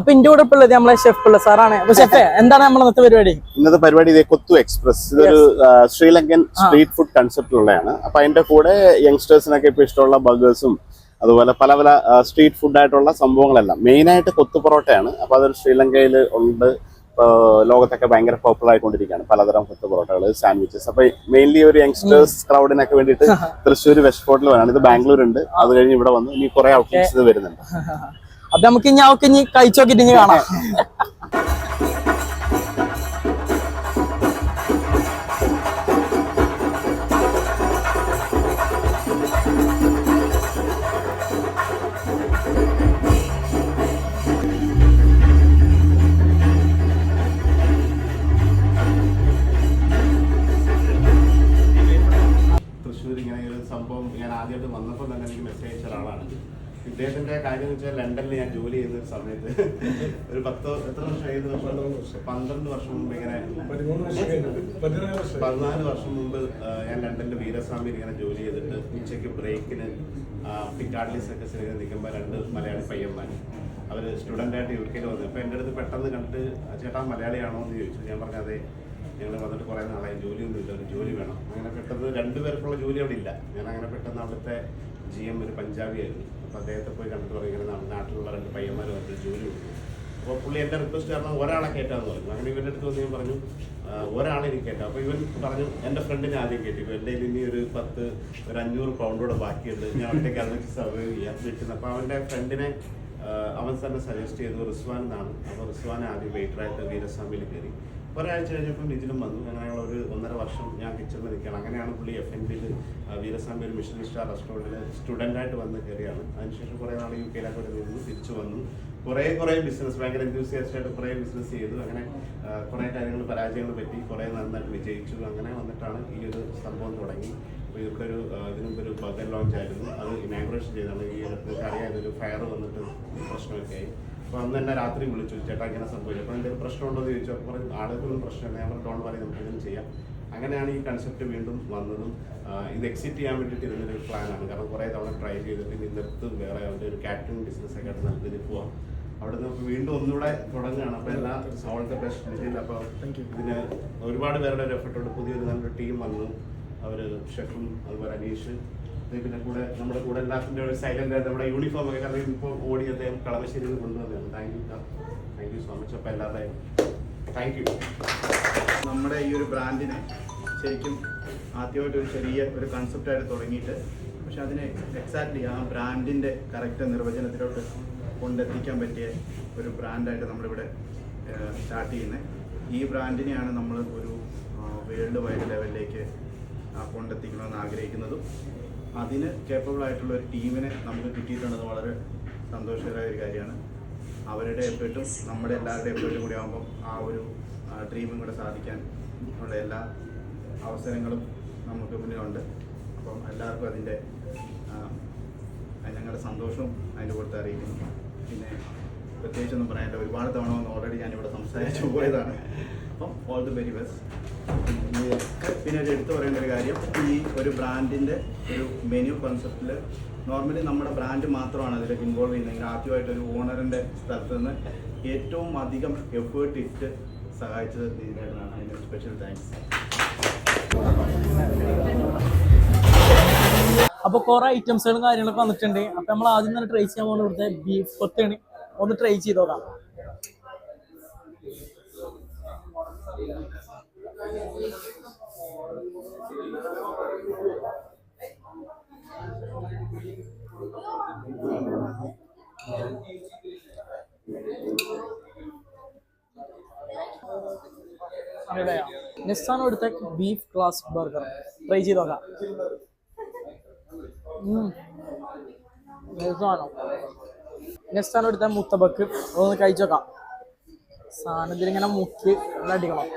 അപ്പൊ എന്റെ കൂടെ ഉള്ളത് നമ്മളെ ഷെഫ് ഉള്ള സാറാണ്. അപ്പൊ ഷെഫേ, എന്താണ് നമ്മൾ ഇന്നത്തെ പരിപാടി? ഇന്നത്തെ പരിപാടി ഇതേ കൊത്തു എക്സ്പ്രസ്. ഇതൊരു ശ്രീലങ്കൻ സ്ട്രീറ്റ് ഫുഡ് കൺസെപ്റ്റിലുള്ളതാണ്. അപ്പൊ അതിന്റെ കൂടെ യങ്സ്റ്റേഴ്സിനൊക്കെ ഇപ്പൊ ഇഷ്ടമുള്ള ബർഗേഴ്സും അതുപോലെ പല പല സ്ട്രീറ്റ് ഫുഡായിട്ടുള്ള സംഭവങ്ങളെല്ലാം. മെയിനായിട്ട് കൊത്തു പൊറോട്ടയാണ്. അപ്പൊ അതൊരു ശ്രീലങ്കയിൽ ഉണ്ട്, ലോകത്തൊക്കെ ഭയങ്കര പോപ്പുലർ ആയിക്കൊണ്ടിരിക്കുകയാണ്. പലതരം കൊത്തു പൊറോട്ടകൾ, സാൻഡ്വിച്ചസ്. അപ്പൊ മെയിൻലി ഒരു യങ്സ്റ്റേഴ്സ് ക്രൗഡിനൊക്കെ വേണ്ടിയിട്ട് തൃശ്ശൂർ വെസ്റ്റ് ഫോർട്ടിൽ വേണം. ഇത് ബാംഗ്ലൂർ ഉണ്ട്, അത് കഴിഞ്ഞ് ഇവിടെ വന്നു. ഇനി കുറെ ഔട്ട്ലെറ്റ്സ് വരുന്നുണ്ട്. അപ്പൊ നമുക്ക് ഇനി കഴിച്ചു നോക്കിട്ട് ഇനി കാണാം. തൃശ്ശൂർ ഇങ്ങനെ ഒരു സംഭവം ഞാൻ ആദ്യമായിട്ട് വന്നപ്പോൾ തന്നെ എനിക്ക് മെസ്സേജ് അയച്ച ഒരാളാണ്. ഇദ്ദേഹത്തിന്റെ കാര്യം എന്ന് വെച്ചാൽ ലണ്ടനിൽ ഞാൻ ജോലി ചെയ്യുന്ന സമയത്ത് ഒരു എത്ര വർഷമായത്? 12 വർഷം മുമ്പ് ഇങ്ങനെ 14 വർഷം മുമ്പ് ഞാൻ ലണ്ടനിൽ വീരസ്വാമിയിൽ ഇങ്ങനെ ജോലി ചെയ്തിട്ട് ഉച്ചയ്ക്ക് ബ്രേക്കിന് പിക്കാർഡ്ലി സർക്കസിൽ ഇങ്ങനെ നിൽക്കുമ്പോൾ 2 മലയാളി പയ്യന്മാർ അവർ സ്റ്റുഡൻ്റായിട്ട് UK വന്നു. അപ്പോൾ എൻ്റെ അടുത്ത് പെട്ടെന്ന് കണ്ടിട്ട് ചേട്ടാ മലയാളിയാണോ എന്ന് ചോദിച്ചു. ഞാൻ പറഞ്ഞു അതെ, ഞങ്ങൾ വന്നിട്ട് കുറേ നാളായി, ജോലിയൊന്നും ഇല്ല, ഒരു ജോലി വേണം. അങ്ങനെ പെട്ടെന്ന് 2 പേർക്കുള്ള ജോലി അവിടെ ഇല്ല. ഞാൻ അങ്ങനെ പെട്ടെന്ന് അവിടുത്തെ GM ഒരു പഞ്ചാബിയായിരുന്നു. അപ്പോൾ അദ്ദേഹത്തെ പോയി കണ്ടിട്ട് പറയും ഇങ്ങനെ നാട്ടിലുള്ള 2 പയ്യന്മാർ വന്നിട്ട് ജോലി കൊടുക്കും. അപ്പോൾ പുള്ളി എൻ്റെ റിക്വസ്റ്റ് കാരണം ഒരാളെ കയറ്റാന്ന് പറഞ്ഞു. അങ്ങനെ ഇവൻ്റെ അടുത്ത് വന്ന് ഞാൻ പറഞ്ഞു ഒരാളെ എനിക്ക് കയറ്റാം. അപ്പോൾ ഇവൻ പറഞ്ഞു എൻ്റെ ഫ്രണ്ടിനെ ആദ്യം കയറ്റിക്കും, എൻ്റെ ഇനി ഒരു 500 പൗണ്ടോടെ ബാക്കിയുണ്ട്, ഞാൻ ഒറ്റയ്ക്ക് അത് വെച്ച് സർവൈവ് ചെയ്യാൻ പറ്റുന്നത്. അപ്പോൾ അവൻ്റെ ഫ്രണ്ടിനെ അവൻ തന്നെ സജസ്റ്റ് ചെയ്തു, റിസ്വാൻ എന്നാണ്. അപ്പോൾ റിസ്വാൻ ആദ്യം വെയിറ്ററായിട്ട് വീരസ്വാമിയിൽ കയറി. ഒരാഴ്ച കഴിഞ്ഞപ്പോൾ ഇതിലും വന്നു. അങ്ങനെയുള്ള ഒരു 1.5 വർഷം ഞാൻ കിച്ചണിൽ നിൽക്കുകയാണ്. അങ്ങനെയാണ് പുള്ളി F&Bയിൽ വീരസ്വാമി ഒരു മിഷണറി സ്റ്റാർ റെസ്റ്റോറൻറ്റിൽ സ്റ്റുഡൻ്റായിട്ട് വന്ന് കയറിയാണ്. അതിനുശേഷം കുറേ നാൾ UK നിന്ന് തിരിച്ചു വന്നു. കുറേ ബിസിനസ്, ഭയങ്കര എൻതൂസിയാസ്റ്റായിട്ട് കുറേ ബിസിനസ് ചെയ്തു. അങ്ങനെ കുറേ കാര്യങ്ങൾ പരാജയങ്ങൾ പറ്റി, കുറേ നന്നായിട്ട് വിജയിച്ചു. അങ്ങനെ വന്നിട്ടാണ് ഈ ഒരു സംഭവം തുടങ്ങി. അപ്പോൾ ഇവിടെ ഇതിനു മുമ്പ് ഒരു ബർഗർ ലോഞ്ച് ആയിരുന്നു, അത് ഇനാഗുറേഷൻ ചെയ്താണ്. ഈ അറിയാം, ഇതൊരു ഫയർ വന്നിട്ട് പ്രശ്നമൊക്കെ ആയി. അപ്പോൾ അന്ന് തന്നെ രാത്രി വിളിച്ചു, ചേട്ടാ ഇങ്ങനെ സംഭവിച്ചു. അപ്പോൾ എന്തെങ്കിലും പ്രശ്നമുണ്ടോ എന്ന് ചോദിച്ചു. അപ്പോൾ പറഞ്ഞു ആളുകളൊന്നും പ്രശ്നമില്ല, ഞാൻ ഡോണ്ട് വറി, നമുക്ക് ഇതിന് ചെയ്യാം. അങ്ങനെയാണ് ഈ കൺസെപ്റ്റ് വീണ്ടും വന്നതും. ഇത് എക്സിറ്റ് ചെയ്യാൻ വേണ്ടിയിട്ട് ഇരുന്നൊരു പ്ലാനാണ്. കാരണം കുറേ തവണ ട്രൈ ചെയ്തിട്ട് ഇന്നത്ത് വേറെ അവൻ്റെ ഒരു കാറ്ററിംഗ് ബിസിനസ്സൊക്കെ ആയിട്ട് നമുക്ക് പോവാം. അവിടെ നിന്ന് വീണ്ടും ഒന്നുകൂടെ തുടങ്ങുകയാണ്. അപ്പോൾ എല്ലാ ഓൾ ദ ബെസ്റ്റ് ഇതിൽ. അപ്പോൾ ഇതിന് ഒരുപാട് പേരുടെ ഒരു എഫർട്ടുണ്ട്. പുതിയൊരു നല്ലൊരു ടീം വന്നു. അവർ ഷെഫും അതുപോലെ അനീഷ്, പിന്നെ നമ്മുടെ കൂടെ എല്ലാത്തിൻ്റെ ഒരു സൈലൻ്റ് ആയിട്ട് നമ്മുടെ യൂണിഫോം ഒക്കെ, കാരണം ഇപ്പോൾ ഓടി അദ്ദേഹം കളമശ്ശേരിയിൽ കൊണ്ടുവന്നതാണ്. Thank you so much. അപ്പോൾ എല്ലാവരുടെയും താങ്ക് യു. നമ്മുടെ ഈ ഒരു ബ്രാൻഡിനെ ശരിക്കും ആദ്യമായിട്ട് ഒരു ചെറിയ ഒരു കൺസെപ്റ്റായിട്ട് തുടങ്ങിയിട്ട്, പക്ഷെ അതിനെ എക്സാക്ട്ലി ആ ബ്രാൻഡിൻ്റെ കറക്റ്റ് നിർവചനത്തിലോട്ട് കൊണ്ടെത്തിക്കാൻ പറ്റിയ ഒരു ബ്രാൻഡായിട്ട് നമ്മളിവിടെ സ്റ്റാർട്ട് ചെയ്യുന്നത്. ഈ ബ്രാൻഡിനെയാണ് നമ്മൾ ഒരു വേൾഡ് വൈഡ് ലെവലിലേക്ക് കൊണ്ടെത്തിക്കണമെന്ന് ആഗ്രഹിക്കുന്നതും അതിന് കേപ്പബിൾ ആയിട്ടുള്ള ഒരു ടീമിനെ നമുക്ക് കിട്ടിയിട്ടുള്ളത് വളരെ സന്തോഷകരമായ ഒരു കാര്യമാണ്. അവരുടെ എഫേർട്ടും നമ്മുടെ എല്ലാവരുടെയും എഫേർട്ടും കൂടി ആകുമ്പം ആ ഒരു ഡ്രീമും കൂടെ സാധിക്കാൻ ഉള്ള എല്ലാ അവസരങ്ങളും നമുക്ക് മുന്നിലുണ്ട്. അപ്പം എല്ലാവർക്കും അതിൻ്റെ ഞങ്ങളുടെ സന്തോഷവും അതിൻ്റെ പുറത്ത് അറിയിക്കുന്നു. പിന്നെ പ്രത്യേകിച്ചൊന്നും പറയാനില്ല, ഒരുപാട് തവണ വന്ന് ഓൾറെഡി ഞാനിവിടെ സംസാരിച്ചു പോയതാണ്. അപ്പം ഓൾ ദി വെരി ബെസ്റ്റ്. പിന്നെ ഒരു എടുത്തു പറയേണ്ട ഒരു കാര്യം, ഈ ഒരു ബ്രാൻഡിൻ്റെ ഒരു മെനു കോൺസെപ്റ്റിൽ നോർമലി നമ്മുടെ ബ്രാൻഡ് മാത്രമാണ് അതിൽ ഇൻവോൾവ് ചെയ്യുന്നതെങ്കിൽ ആദ്യമായിട്ടൊരു ഓണറിൻ്റെ സ്ഥലത്ത് നിന്ന് ഏറ്റവും അധികം എഫേർട്ട് ഇട്ട് സഹായിച്ചത് നീതിനാണ്. അതിന് സ്പെഷ്യൽ താങ്ക്സ്. അപ്പോൾ കുറേ ഐറ്റംസുകളും കാര്യങ്ങളൊക്കെ വന്നിട്ടുണ്ട്. അപ്പോൾ നമ്മൾ ആദ്യം തന്നെ ട്രൈ ചെയ്യാൻ പോകുന്ന ഇവിടുത്തെ ബീഫ് കൊത്താണ്. ഒന്ന് ട്രൈ ചെയ്ത് നോക്കാം. നെക്സ്റ്റ് ഇവിടുത്തെ ബീഫ് ക്ലാസിക് ബർഗർ ട്രൈ ചെയ്ത് നോക്കാം. നെക്സ്റ്റ് ആണ് ഇവിടുത്തെ മുത്തബക്ക്, അതൊന്ന് കഴിച്ചു നോക്കാം. സാധനത്തിലിങ്ങനെ മുക്കി അടിക്കണം.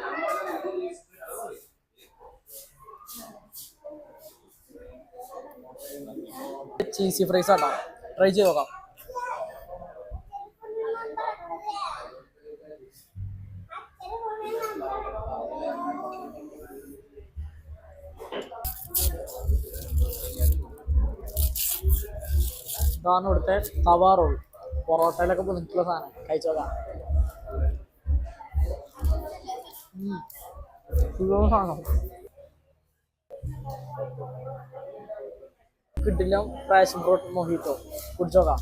ചീസി ഫ്രൈസ് ആട്ടോ, ട്രൈ ചെയ്ത് നോക്കാം. ഇതാണ് ഇവിടുത്തെ തവ റോൾ, പൊറോട്ടയിലൊക്കെ വന്നിട്ടുള്ള സാധനം കഴിച്ചു നോക്കാം. സാധനം കിട്ടില്ല. പാഷൻ ഫ്രൂട്ട് മൊഹിറ്റോ കുടിച്ചു നോക്കാം.